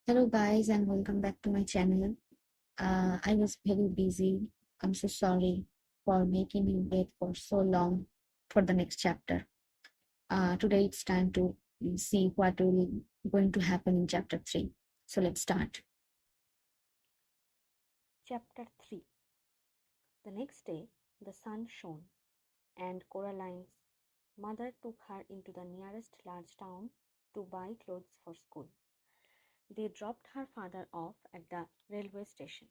Hello guys and welcome back to my channel. I was very busy. I'm so sorry for making you wait for so long for the next chapter. Today it's time to see what will going to happen in chapter 3. So let's start. Chapter 3. The next day, the sun shone, and Coraline's mother took her into the nearest large town to buy clothes for school. They dropped her father off at the railway station.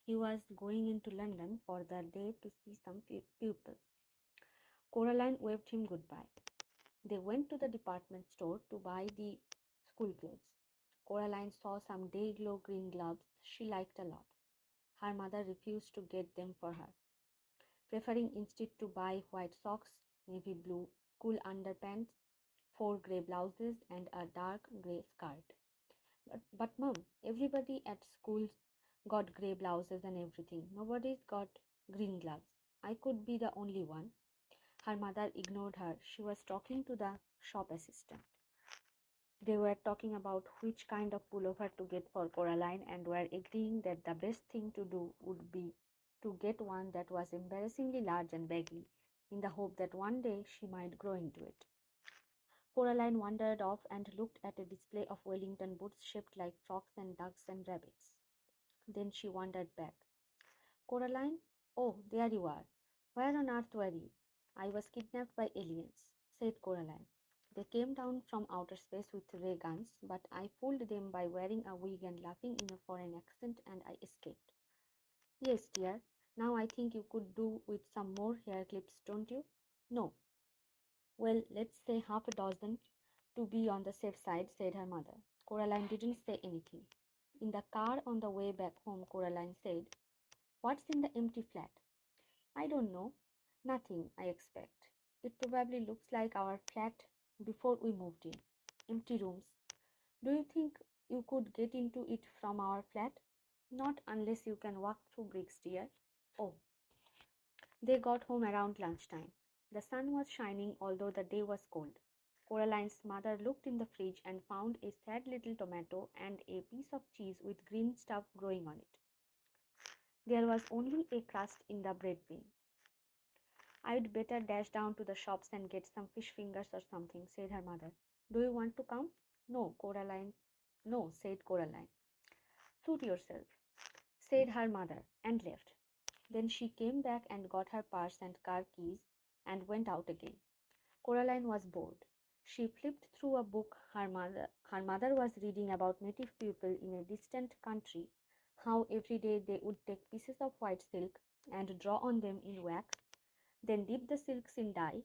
He was going into London for the day to see some people. Coraline waved him goodbye. They went to the department store to buy the school clothes. Coraline saw some day-glow green gloves she liked a lot. Her mother refused to get them for her, preferring instead to buy white socks, navy blue school underpants, 4 grey blouses, and a dark grey skirt. But mom, everybody at school got grey blouses and everything. Nobody's got green gloves. I could be the only one. Her mother ignored her. She was talking to the shop assistant. They were talking about which kind of pullover to get for Coraline and were agreeing that the best thing to do would be to get one that was embarrassingly large and baggy, in the hope that one day she might grow into it. Coraline wandered off and looked at a display of Wellington boots shaped like frogs and ducks and rabbits. Then she wandered back. Coraline? Oh, there you are. Where on earth were you? I was kidnapped by aliens, said Coraline. They came down from outer space with ray guns, but I fooled them by wearing a wig and laughing in a foreign accent, and I escaped. Yes, dear. Now I think you could do with some more hair clips, don't you? No. Well, let's say half a dozen to be on the safe side, said her mother. Coraline didn't say anything. In the car on the way back home, Coraline said, What's in the empty flat? I don't know. Nothing, I expect. It probably looks like our flat before we moved in. Empty rooms. Do you think you could get into it from our flat? Not unless you can walk through bricks, dear. Oh. They got home around lunchtime. The sun was shining, although the day was cold. Coraline's mother looked in the fridge and found a sad little tomato and a piece of cheese with green stuff growing on it. There was only a crust in the bread bin. I'd better dash down to the shops and get some fish fingers or something, said her mother. Do you want to come? No, Coraline. No, said Coraline. Suit yourself, said her mother, and left. Then she came back and got her purse and car keys and went out again. Coraline was bored. She flipped through a book her mother was reading about native people in a distant country, how every day they would take pieces of white silk and draw on them in wax, then dip the silks in dye,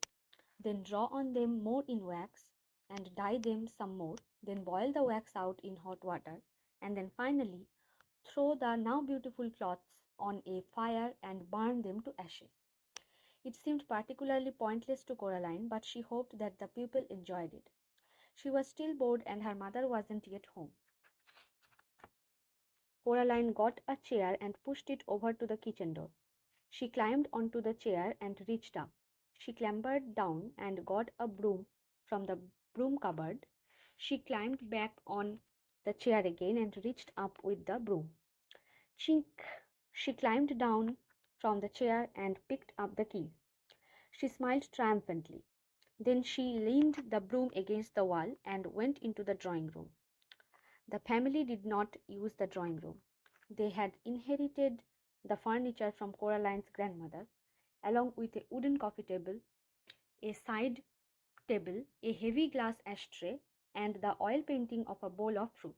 then draw on them more in wax and dye them some more, then boil the wax out in hot water, and then finally throw the now beautiful cloths on a fire and burn them to ashes. It seemed particularly pointless to Coraline, but she hoped that the pupil enjoyed it. She was still bored and her mother wasn't yet home. Coraline got a chair and pushed it over to the kitchen door. She climbed onto the chair and reached up. She clambered down and got a broom from the broom cupboard. She climbed back on the chair again and reached up with the broom. Chink! She climbed down from the chair and picked up the key. She smiled triumphantly. Then she leaned the broom against the wall and went into the drawing room. The family did not use the drawing room. They had inherited the furniture from Coraline's grandmother, along with a wooden coffee table, a side table, a heavy glass ashtray, and the oil painting of a bowl of fruit.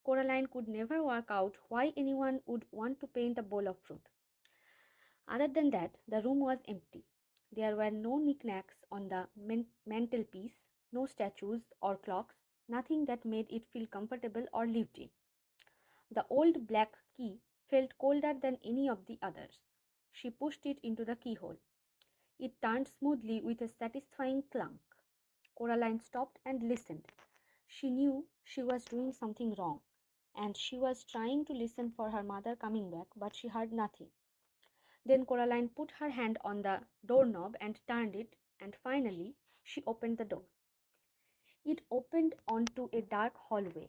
Coraline could never work out why anyone would want to paint a bowl of fruit. Other than that, the room was empty. There were no knickknacks on the mantelpiece, no statues or clocks, nothing that made it feel comfortable or lived in. The old black key felt colder than any of the others. She pushed it into the keyhole. It turned smoothly with a satisfying clunk. Coraline stopped and listened. She knew she was doing something wrong, and she was trying to listen for her mother coming back, but she heard nothing. Then Coraline put her hand on the doorknob and turned it, and finally she opened the door. It opened onto a dark hallway.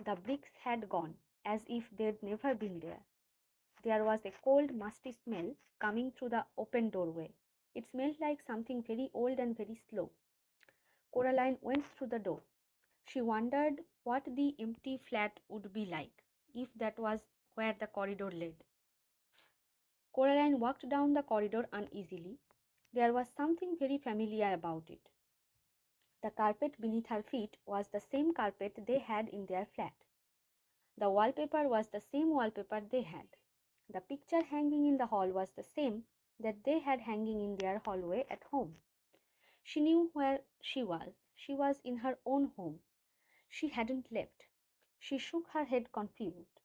The bricks had gone, as if they'd never been there. There was a cold, musty smell coming through the open doorway. It smelled like something very old and very slow. Coraline went through the door. She wondered what the empty flat would be like, if that was where the corridor led. Coraline walked down the corridor uneasily. There was something very familiar about it. The carpet beneath her feet was the same carpet they had in their flat. The wallpaper was the same wallpaper they had. The picture hanging in the hall was the same that they had hanging in their hallway at home. She knew where she was. She was in her own home. She hadn't left. She shook her head confused.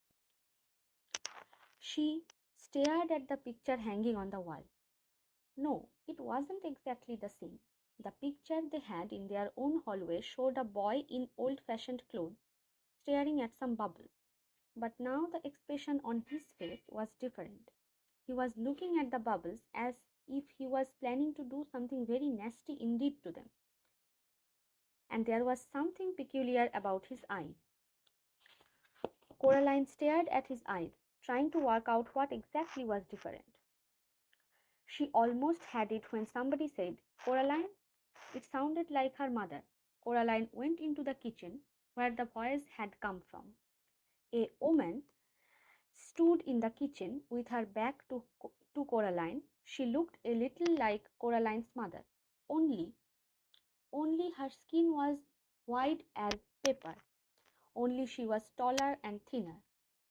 She stared at the picture hanging on the wall. No, it wasn't exactly the same. The picture they had in their own hallway showed a boy in old-fashioned clothes staring at some bubbles. But now the expression on his face was different. He was looking at the bubbles as if he was planning to do something very nasty indeed to them. And there was something peculiar about his eyes. Coraline stared at his eyes, trying to work out what exactly was different. She almost had it when somebody said, "Coraline." It sounded like her mother. Coraline went into the kitchen where the voice had come from. A woman stood in the kitchen with her back to Coraline. She looked a little like Coraline's mother, only only her skin was white as paper. Only she was taller and thinner.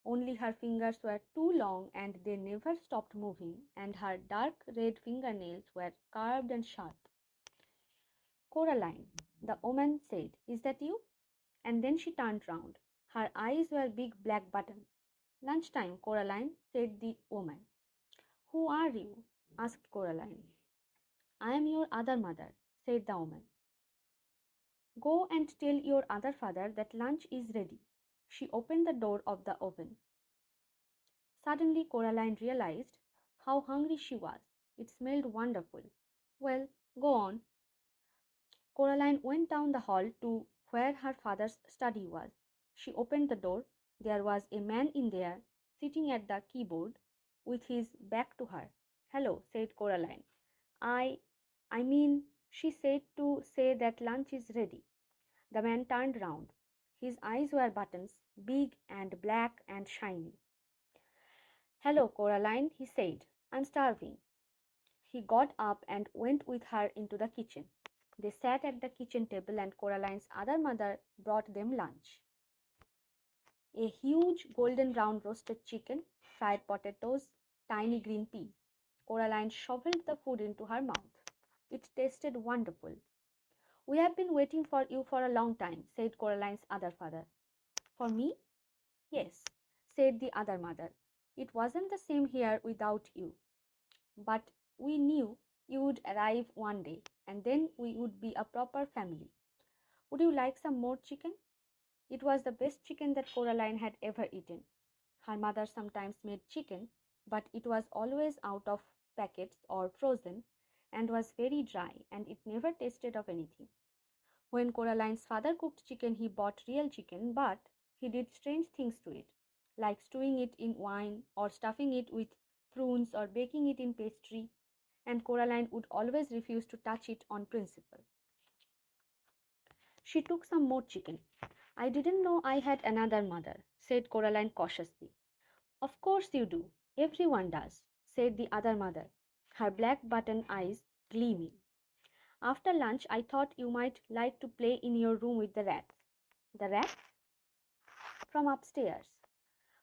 Only her fingers were too long and they never stopped moving, and her dark red fingernails were curved and sharp. "Coraline," the woman said, "is that you?" And then she turned round. Her eyes were big black buttons. "Lunchtime, Coraline," said the woman. "Who are you?" asked Coraline. "I am your other mother," said the woman. "Go and tell your other father that lunch is ready." She opened the door of the oven. Suddenly Coraline realized how hungry she was. It smelled wonderful. "Well, go on." Coraline went down the hall to where her father's study was. She opened the door. There was a man in there, sitting at the keyboard, with his back to her. "Hello," said Coraline. I I mean, she said to say that lunch is ready." The man turned round. His eyes were buttons, big and black and shiny. "Hello, Coraline," he said. "I'm starving." He got up and went with her into the kitchen. They sat at the kitchen table and Coraline's other mother brought them lunch. A huge golden brown roasted chicken, fried potatoes, tiny green peas. Coraline shoveled the food into her mouth. It tasted wonderful. "We have been waiting for you for a long time," said Coraline's other father. "For me?" "Yes," said the other mother. "It wasn't the same here without you. But we knew you would arrive one day, and then we would be a proper family. Would you like some more chicken?" It was the best chicken that Coraline had ever eaten. Her mother sometimes made chicken, but it was always out of packets or frozen, and was very dry, and it never tasted of anything. When Coraline's father cooked chicken, he bought real chicken, but he did strange things to it, like stewing it in wine, or stuffing it with prunes, or baking it in pastry, and Coraline would always refuse to touch it on principle. She took some more chicken. "I didn't know I had another mother," said Coraline cautiously. "Of course you do. Everyone does," said the other mother, her black button eyes gleaming. "After lunch I thought you might like to play in your room with the rats." "The rats?" "From upstairs."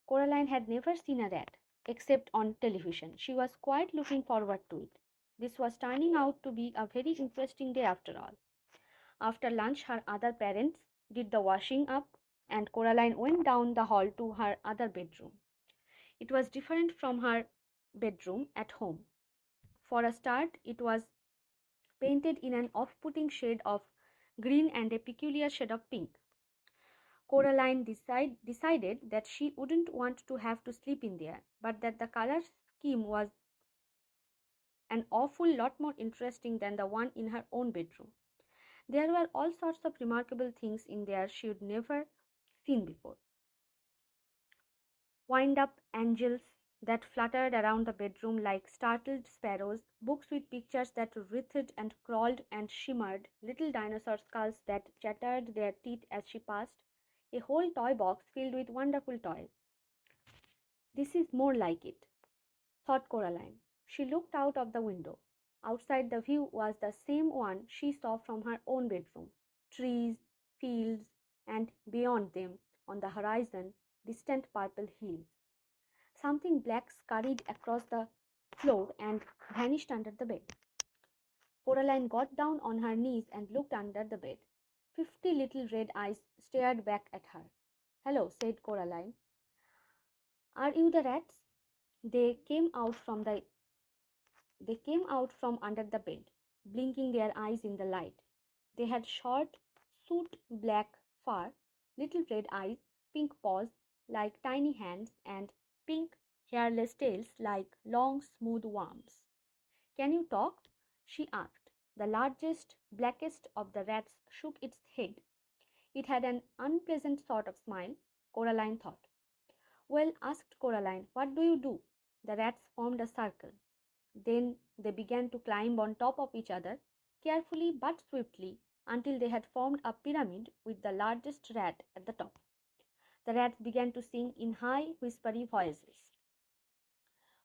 Coraline had never seen a rat, except on television. She was quite looking forward to it. This was turning out to be a very interesting day after all. After lunch her other parents did the washing up, and Coraline went down the hall to her other bedroom. It was different from her bedroom at home. For a start, it was painted in an off-putting shade of green and a peculiar shade of pink. Coraline decided that she wouldn't want to have to sleep in there, but that the color scheme was an awful lot more interesting than the one in her own bedroom. There were all sorts of remarkable things in there she'd never seen before. wind up angels that fluttered around the bedroom like startled sparrows, books with pictures that writhed and crawled and shimmered, little dinosaur skulls that chattered their teeth as she passed, a whole toy box filled with wonderful toys. This is more like it, thought Coraline. She looked out of the window. Outside, the view was the same one she saw from her own bedroom: trees, fields, and beyond them, on the horizon, distant purple hills. Something black scurried across the floor and vanished under the bed. Coraline got down on her knees and looked under the bed. 50 little red eyes stared back at her. "Hello," said Coraline. "Are you the rats?" They came out from the They came out from under the bed, blinking their eyes in the light. They had short, soot black fur, little red eyes, pink paws like tiny hands, and pink, hairless tails like long, smooth worms. "Can you talk?" she asked. The largest, blackest of the rats shook its head. It had an unpleasant sort of smile, Coraline thought. "Well," asked Coraline, "what do you do?" The rats formed a circle. Then they began to climb on top of each other, carefully but swiftly, until they had formed a pyramid with the largest rat at the top. The rats began to sing in high, whispery voices.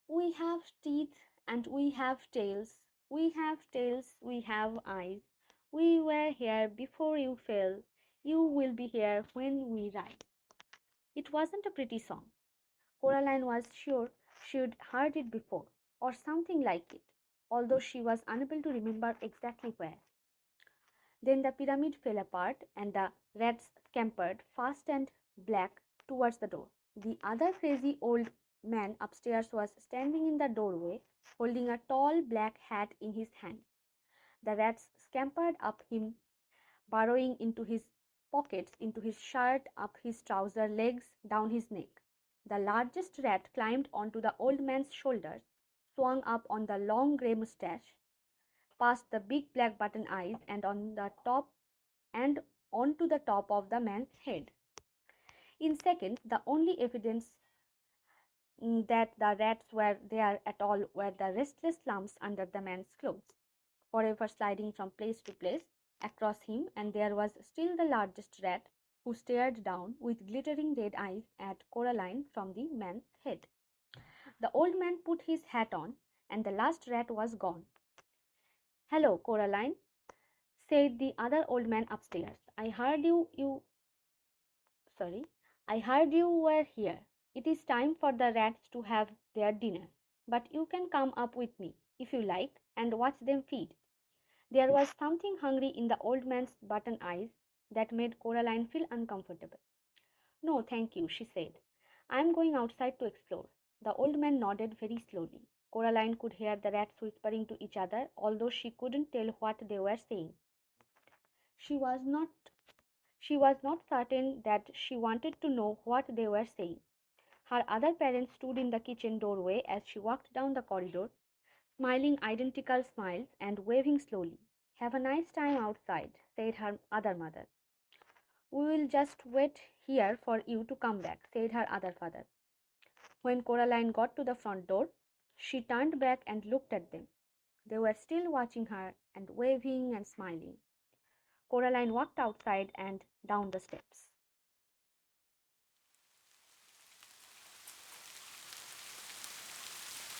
"We have teeth and we have tails. We have tails, we have eyes. We were here before you fell. You will be here when we rise." It wasn't a pretty song. Coraline was sure she'd heard it before, or something like it, although she was unable to remember exactly where. Then the pyramid fell apart, and the rats scampered, fast and black, towards the door. The other crazy old man upstairs was standing in the doorway, holding a tall black hat in his hand. The rats scampered up him, burrowing into his pockets, into his shirt, up his trouser legs, down his neck. The largest rat climbed onto the old man's shoulders, swung up on the long grey moustache, past the big black button eyes, and onto the top of the man's head. In seconds, the only evidence that the rats were there at all were the restless lumps under the man's clothes, forever sliding from place to place across him, and there was still the largest rat, who stared down with glittering red eyes at Coraline from the man's head. The old man put his hat on, and the last rat was gone. "Hello, Coraline," said the other old man upstairs. Sorry, I heard you were here. It is time for the rats to have their dinner, but you can come up with me, if you like, and watch them feed." There was something hungry in the old man's button eyes that made Coraline feel uncomfortable. "No, thank you," she said. "I am going outside to explore." The old man nodded very slowly. Coraline could hear the rats whispering to each other, although she couldn't tell what they were saying. She was not she was not certain that she wanted to know what they were saying. Her other parents stood in the kitchen doorway as she walked down the corridor, smiling identical smiles and waving slowly. "Have a nice time outside," said her other mother. "We will just wait here for you to come back," said her other father. When Coraline got to the front door, she turned back and looked at them. They were still watching her and waving and smiling. Coraline walked outside and down the steps.